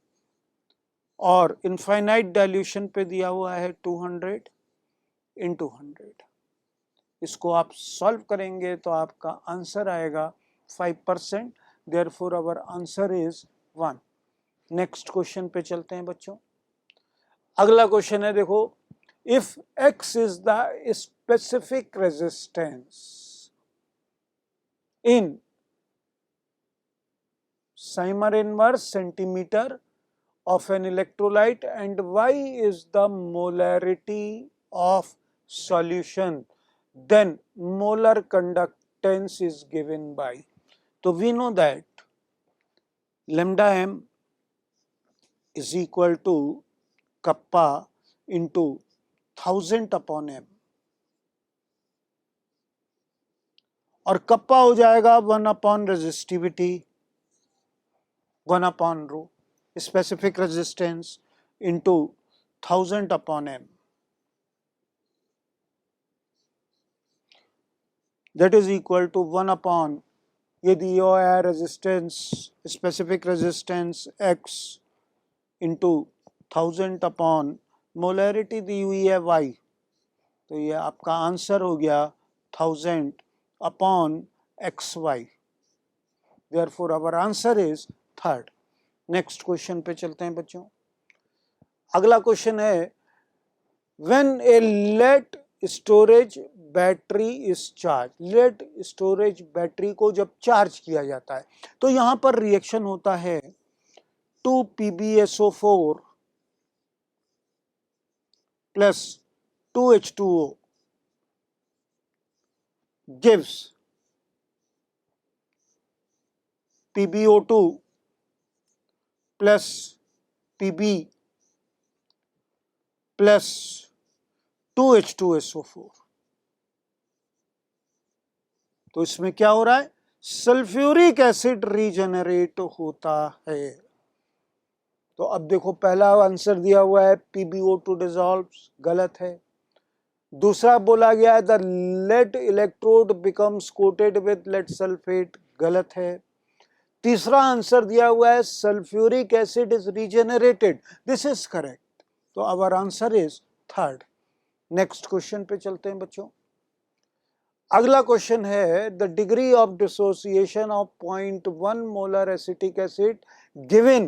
S1: और इनफाइनाइट डाइल्यूशन पे दिया हुआ है 200 into 100। इसको आप सॉल्व करेंगे तो आपका आंसर आएगा 5%। Therefore our answer is 1। Next question पे चलते हैं बच्चों। अगला क्वेश्चन है देखो if X is the specific resistance in Simer inverse centimeter of an electrolyte and Y is the molarity of solution, then molar conductance is given by। तो we know that lambda m is equal to kappa into 1000 upon m और kappa हो जाएगा 1 upon resistivity 1 upon rho, specific resistance into 1000 upon m. That is equal to 1 upon, ये दिया हुआ है resistance, specific resistance x into 1000 upon molarity दी हुई है y, तो ये आपका आंसर हो गया 1000 upon xy. Therefore our answer is third. Next question पे चलते हैं बच्चों. अगला क्वेश्चन है when a lead storage battery is charge. Lead storage battery को जब चार्ज किया जाता है तो यहां पर रिएक्शन होता है 2PbSO4 plus 2H2O gives PbO2 plus Pb plus 2H2SO4. तो इसमें क्या हो रहा है, सल्फ्यूरिक एसिड रीजनरेट होता है. तो अब देखो पहला आंसर दिया हुआ है PbO2 डिसॉल्व्स, गलत है. दूसरा बोला गया है the lead electrode becomes coated with lead sulphate, गलत है. तीसरा आंसर दिया हुआ है sulphuric acid is regenerated, this is correct. तो our answer is third. Next question पे चलते हैं बच्चों. अगला क्वेश्चन है the degree of dissociation of 0.1 molar acetic acid given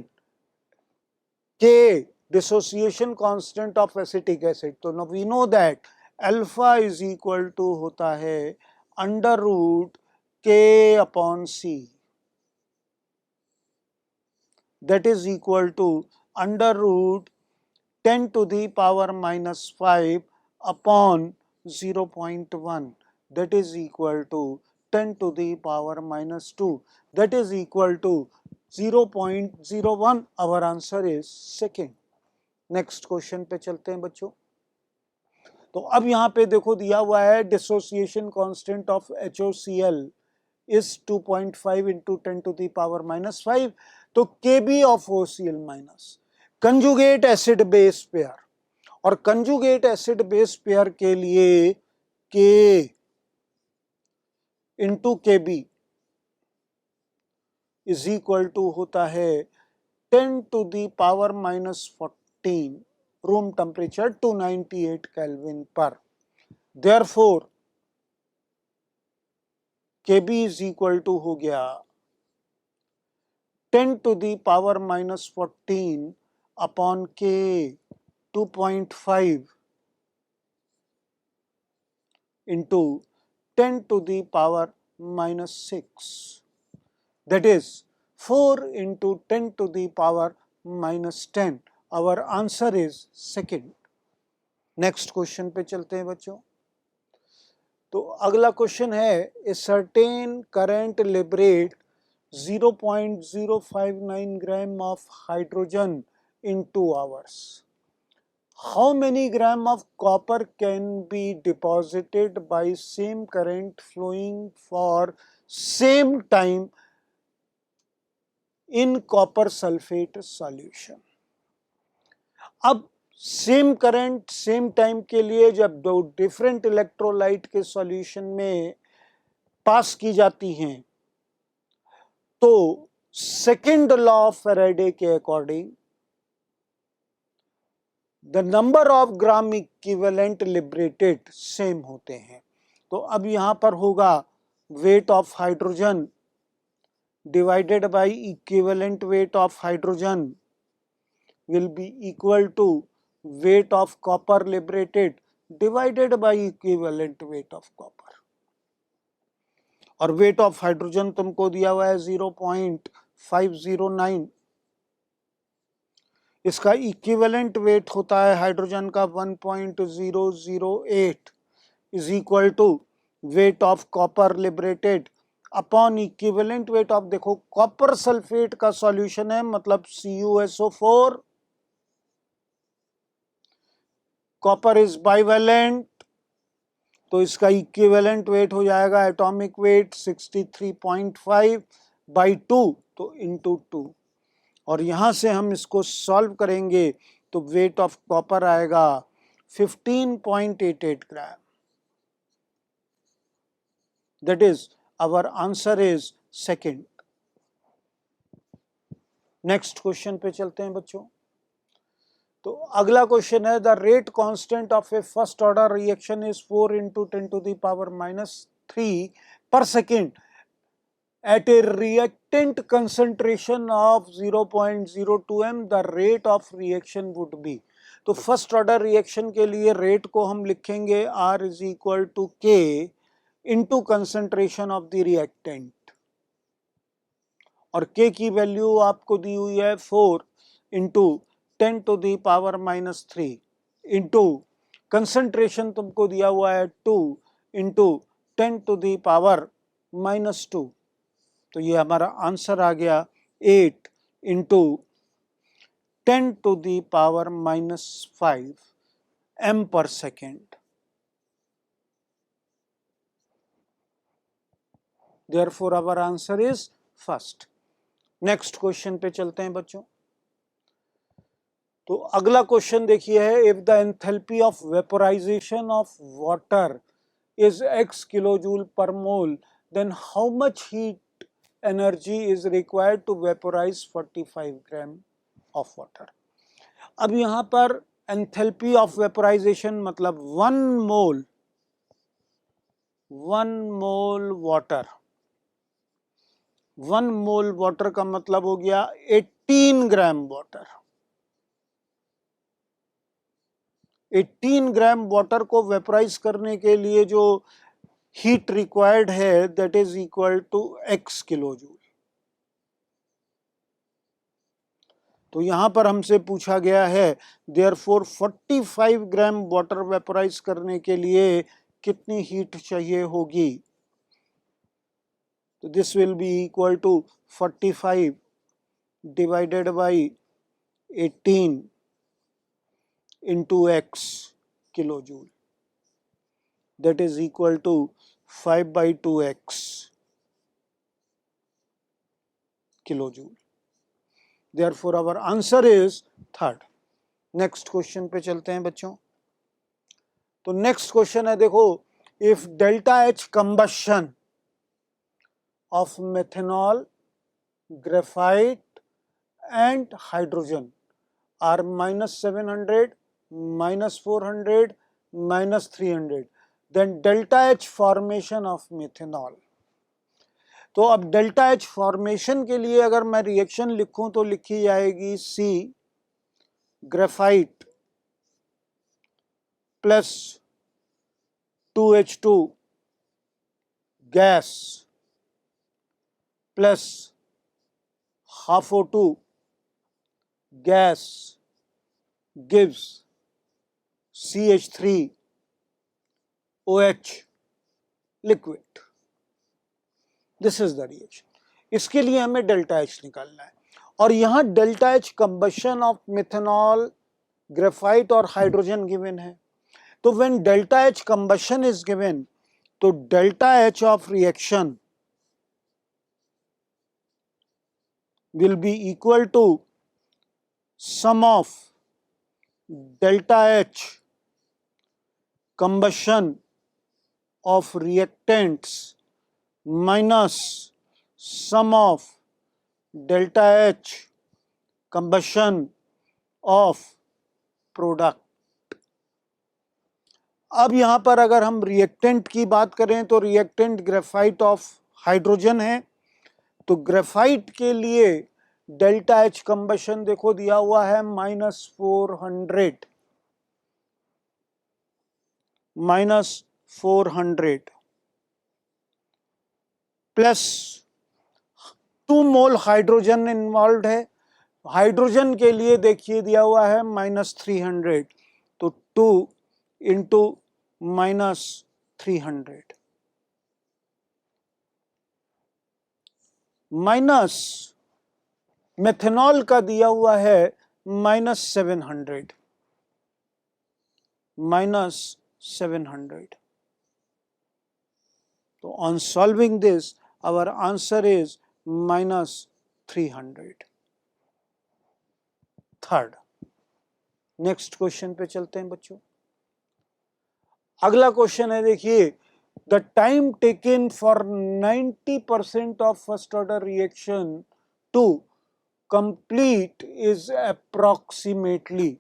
S1: K dissociation constant of acetic acid. तो now we know that alpha is equal to होता है अंडर रूट के upon C, that is equal to under root 10 to the power minus 5 upon 0.1, that is equal to 10 to the power minus 2, that is equal to 0.01. our answer is second. Next question पे चलते हैं बच्चों. तो अब यहाँ पे देखो दिया हुआ है dissociation constant of HOCl is 2.5 into 10 to the power minus 5. तो Kb of OCl minus conjugate acid base pair, और कंजुगेट एसिड बेस पेयर के लिए K into Kb is equal to होता है 10 to the power minus 14 room temperature 298 kelvin पर. Therefore Kb is equal to हो गया 10 to the power minus 14 upon K 2.5 into 10 to the power minus 6, that is 4 into 10 to the power minus 10. our answer is second. Next question पे चलते हैं बच्चों. तो अगला question है a certain current liberate 0.059 gram of hydrogen in 2 hours. How many gram of copper can be deposited by same current flowing for same time in copper sulfate solution? अब same current same time के लिए जब दो different electrolyte के solution में पास की जाती हैं तो सेकेंड लॉ ऑफ फैराडे के according the number of gram equivalent liberated same होते हैं. तो अब यहां पर होगा weight of hydrogen divided by equivalent weight of hydrogen will be equal to weight of copper liberated divided by equivalent weight of copper. और weight of hydrogen तुमको दिया हुआ है 0.509, इसका इक्विवेलेंट वेट होता है हाइड्रोजन का 1.008 is equal to weight of copper liberated upon equivalent weight of, देखो कॉपर सल्फेट का सॉल्यूशन है मतलब CuSO4, कॉपर इज बाइवेलेंट तो इसका इक्विवेलेंट वेट हो जाएगा एटॉमिक वेट 63.5 by 2 तो इंटू 2. और यहां से हम इसको सॉल्व करेंगे तो वेट ऑफ कॉपर आएगा 15.88 ग्राम. That is, our answer is second. Next question पे चलते हैं बच्चों. तो अगला क्वेश्चन है, the rate constant of a first order reaction is 4 into 10⁻³ per second at a reactant concentration of 0.02 m. the rate of reaction would be. तो first order reaction के लिए रेट को हम लिखेंगे R is equal to K into concentration of the reactant, और K की value आपको दी हुई है 4 into 10⁻³ इंटू कंसंट्रेशन तुमको दिया हुआ है 2 into 10⁻⁻². तो ये हमारा आंसर आ गया 8 into 10⁻⁻5 m per second. Therefore our answer is first. Next question पे चलते हैं बच्चों. तो अगला क्वेश्चन देखिए है, if the enthalpy of vaporisation of water is x kilojoule per mole, then how much heat energy is required to vaporise 45 gram of water. अब यहां पर एंथैल्पी ऑफ वेपोराइजेशन मतलब 1 मोल वाटर, 1 मोल वाटर का मतलब हो गया 18 ग्राम वाटर. 18 ग्राम वाटर को vaporise करने के लिए जो हीट रिक्वायर्ड है that is equal to x kilojoule. तो यहां पर हमसे पूछा गया है देयरफॉर 45 ग्राम वाटर वेपोराइज करने के लिए कितनी हीट चाहिए होगी. तो this will be equal to 45 divided by 18 into x kilojoule, that is equal to 5/2x kilojoule. Therefore our answer is third. Next question पे चलते हैं बच्चों. तो नेक्स्ट क्वेश्चन है, देखो, if delta H combustion of methanol, graphite and hydrogen are -700, -400, -300, then delta H formation of methanol. तो अब delta H formation के लिए अगर मैं रिएक्शन लिखूं तो लिखी जाएगी C graphite plus 2H2 gas plus half O2 gas gives CH3OH liquid. This is the reaction. इसके लिए हमें डेल्टा H निकालना है, और यहां delta H combustion of methanol, graphite और हाइड्रोजन गिवन है. तो when delta H combustion is given, तो delta H of reaction will be equal to sum of delta H combustion of reactants minus sum of delta H combustion of product. अब यहां पर अगर हम reactant की बात करें तो रिएक्टेंट ग्रेफाइट ऑफ हाइड्रोजन है. तो ग्रेफाइट के लिए डेल्टा H कंबशन देखो दिया हुआ है -400 प्लस 2 मोल हाइड्रोजन इन्वॉल्व है. हाइड्रोजन के लिए देखिए दिया हुआ है -300, तो 2 into -300 माइनस मेथनॉल का दिया हुआ है -700. तो on solving this our answer is -300. Third. Next question पे चलते हैं बच्चों। अगला क्वेश्चन है, देखिए, the time taken for 90% of first order reaction to complete is approximately.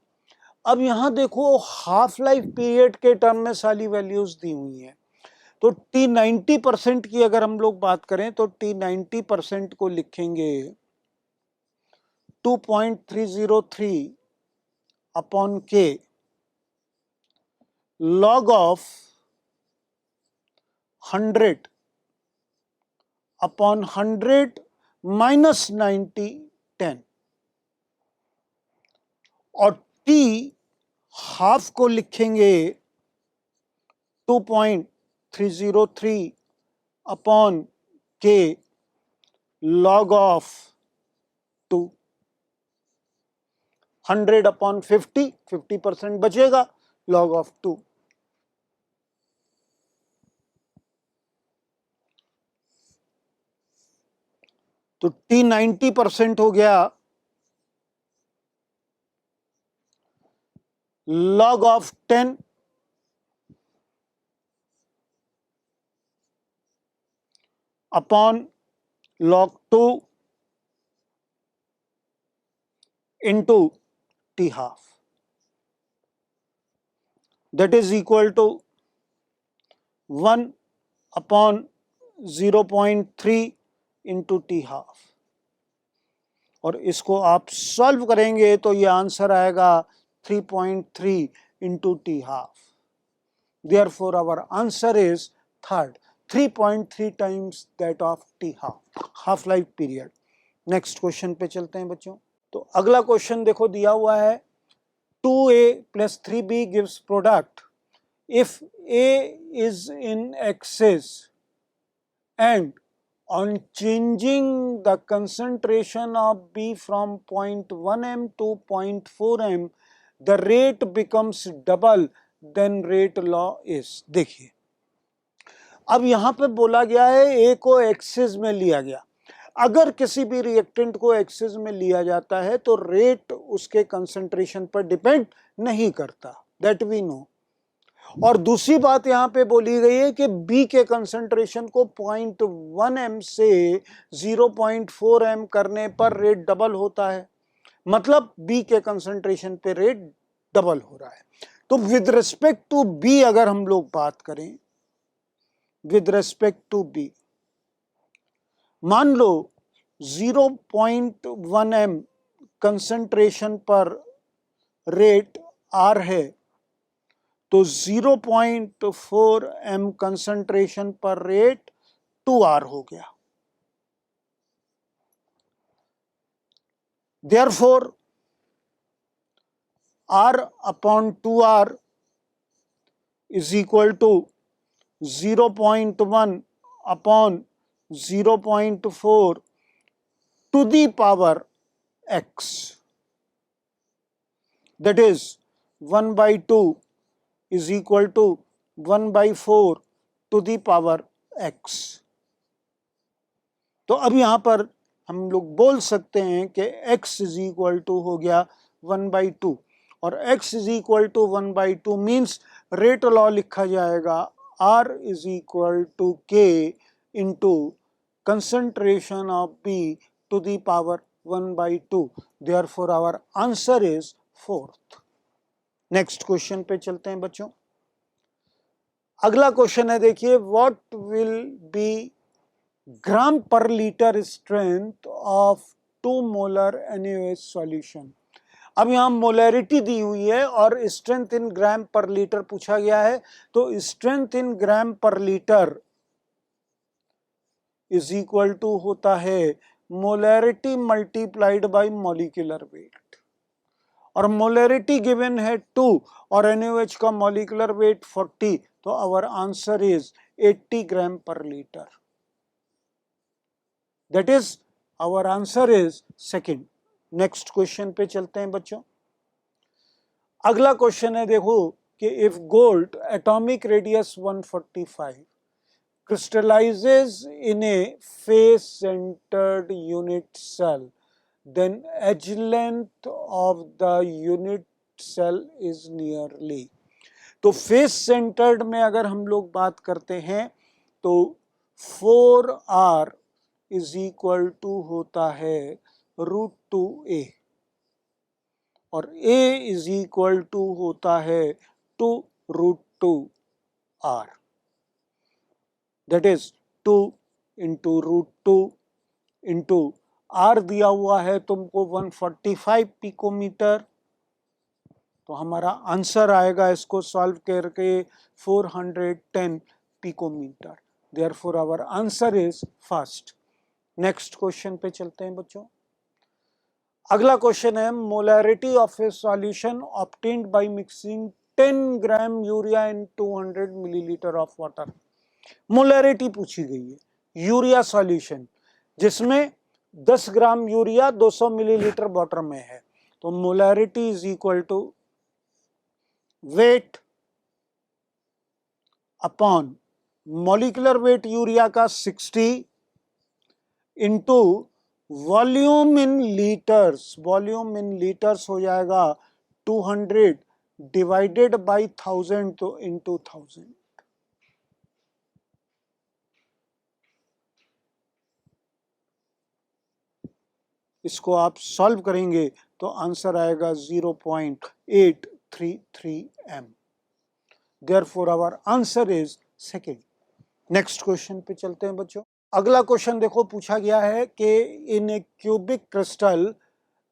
S1: अब यहां देखो हाफ लाइफ पीरियड के टर्म में सारी वैल्यूज दी हुई हैं। तो टी 90% की अगर हम लोग बात करें तो टी 90% को लिखेंगे 2.303 अपॉन के log of 100 अपॉन 100 माइनस 90 10, और टी हाफ को लिखेंगे 2.303 अपॉन के log of 2, 100 अपॉन 50% बचेगा log of 2। तो टी 90% हो गया log of 10 upon log 2 into t half, that is equal to 1 upon 0.3 into t half। और इसको आप सॉल्व करेंगे तो ये आंसर आएगा 3.3 into t half। Therefore our answer is third, 3.3 times that of t half, half life period। Next question पे चलते हैं बच्चों। तो अगला क्वेश्चन देखो दिया हुआ है, 2a plus 3b gives product if a is in excess and on changing the concentration of b from 0.1 m to 0.4 m the rate becomes double, then rate law is। देखिए अब यहां पे बोला गया है a को एक्सेस में लिया गया। अगर किसी भी रिएक्टेंट को एक्सेस में लिया जाता है तो रेट उसके कंसंट्रेशन पर डिपेंड नहीं करता, दैट वी नो। और दूसरी बात यहां पे बोली गई है कि बी के कंसंट्रेशन को 0.1 m से 0.4 m करने पर रेट डबल होता है, मतलब बी के कंसंट्रेशन पे रेट डबल हो रहा है। तो विद रिस्पेक्ट टू बी अगर हम लोग बात करें, विद रिस्पेक्ट टू बी, मान लो 0.1 m कंसंट्रेशन पर रेट R है, तो 0.4 m कंसंट्रेशन पर रेट 2R हो गया। Therefore R upon 2R is equal to 0.1 upon 0.4 to the power x, that is 1 by 2 is equal to 1 by 4 to the power x। तो अब यहां पर हम लोग बोल सकते हैं कि x इज इक्वल टू हो गया 1 by 2, और x is equal to 1 by 2 means rate law लिखा जाएगा R is equal to K into concentration of B to the power 1 by 2। Therefore our answer is fourth। Next question पे चलते हैं बच्चों। अगला क्वेश्चन है, देखिए, व्हाट विल बी ग्राम पर litre strength of 2 molar NaOH solution. अब यहां मोलैरिटी दी हुई है और स्ट्रेंथ इन ग्राम पर लीटर पूछा गया है, तो स्ट्रेंथ इन ग्राम पर लीटर इज इक्वल टू होता है molarity multiplied by molecular weight, और मोलैरिटी गिवन है 2 और NaOH का मॉलिक्यूलर वेट 40, तो आवर आंसर इज 80 ग्राम पर litre. That is our answer is second. Next question पे चलते हैं बच्चों। अगला क्वेश्चन है, देखो कि if gold atomic radius 145 crystallizes in a face-centered unit cell, then edge length of the unit cell is nearly। तो फेस सेंटर्ड में अगर हम लोग बात करते हैं तो 4r इज इक्वल टू होता है √2a और a इज इक्वल टू होता है 2√2r, that is 2 into √2 into r दिया हुआ है तुमको 145 पिकोमीटर, तो हमारा आंसर आएगा इसको सॉल्व करके 410 picometre. Therefore our answer is first. Next question पे चलते हैं बच्चों। अगला क्वेश्चन है molarity of a solution obtained by mixing 10 gram urea in 200 millilitre of water. Molarity पूछी गई है यूरिया सॉल्यूशन जिसमें 10 ग्राम यूरिया 200 मिलीलीटर वाटर में है, तो molarity is equal to weight upon molecular weight urea का 60 into volume in litres, volume in litres हो जाएगा 200 डिवाइडेड बाय 1000, तो इंटू 1000। इसको आप सॉल्व करेंगे तो आंसर आएगा 0.833 m। Therefore our answer is second। Next question पे चलते हैं बच्चों। अगला क्वेश्चन देखो पूछा गया है कि in a cubic crystal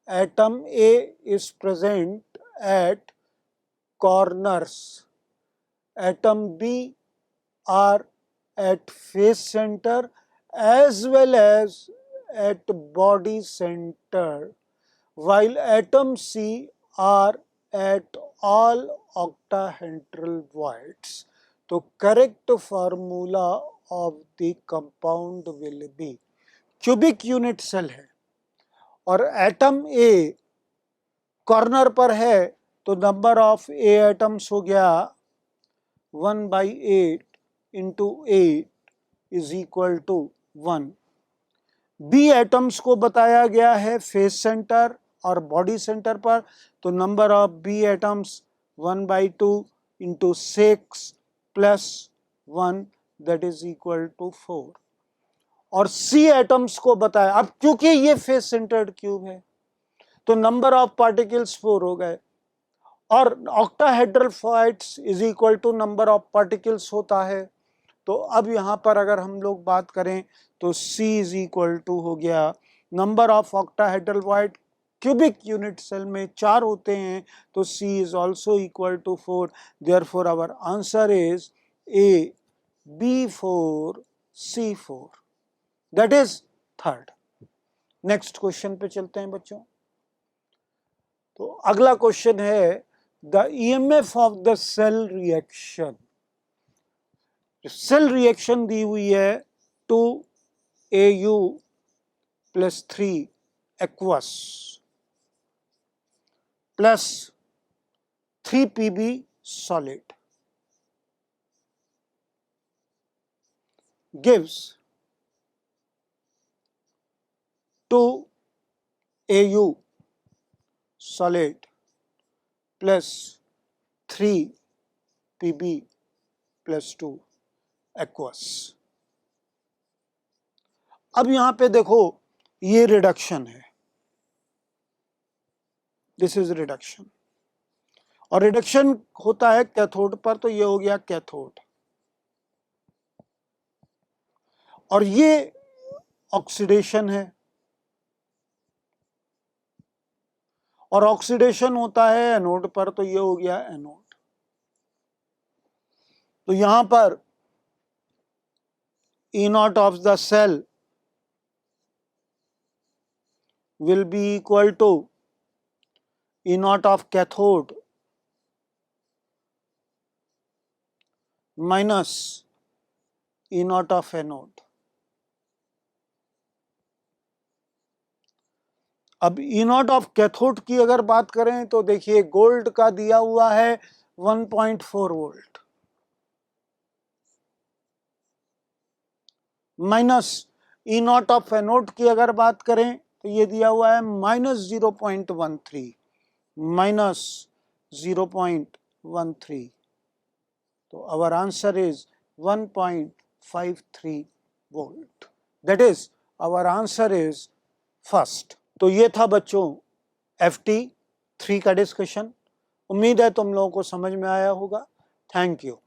S1: atom A is present at corners, atom B are at face centre as well as at body center, while atom C are at all octahedral voids, तो correct formula of the compound will be, cubic unit cell है और atom A corner पर है तो number of A atoms हो गया 1/8 into 8 is equal to 1। B atoms को बताया गया है फेस सेंटर और बॉडी सेंटर पर, तो number of B atoms 1/2 into 6 plus 1 that is equal to 4। और सी एटम्स को बताया, अब क्योंकि ये फेस सेंटर्ड क्यूब है तो नंबर ऑफ पार्टिकल्स 4 हो गए और octahedral voids is equal to number of particles होता है, तो अब यहां पर अगर हम लोग बात करें तो C इज इक्वल टू हो गया number of octahedral void, cubic unit cell में 4 होते हैं तो C is also equal to 4। Therefore our answer is A B4 C4, that is third. Next question पे चलते हैं बच्चों। तो अगला क्वेश्चन है the EMF of the cell reaction. Cell reaction दी हुई है 2Au plus 3 aqueous plus 3Pb solid gives 2Au solid plus 3Pb plus 2 aqueous. अब यहां पे देखो ये रिडक्शन है, दिस इज रिडक्शन और रिडक्शन होता है कैथोड पर, तो ये हो गया कैथोड और ये ऑक्सीडेशन है और ऑक्सीडेशन होता है एनोड पर, तो ये हो गया एनोड। तो यहां पर E naught of the cell will be equal to E naught of cathode minus E naught of anode। अब E naught of cathode की अगर बात करें तो देखिए गोल्ड का दिया हुआ है 1.4 volt minus E naught of anode की अगर बात करें तो ये दिया हुआ है -0.13 माइनस 0.13. तो our answer is 1.53 volt. That is our answer is first. तो ये था बच्चों FT 3 का डिस्कशन। उम्मीद है तुम लोगों को समझ में आया होगा। Thank you.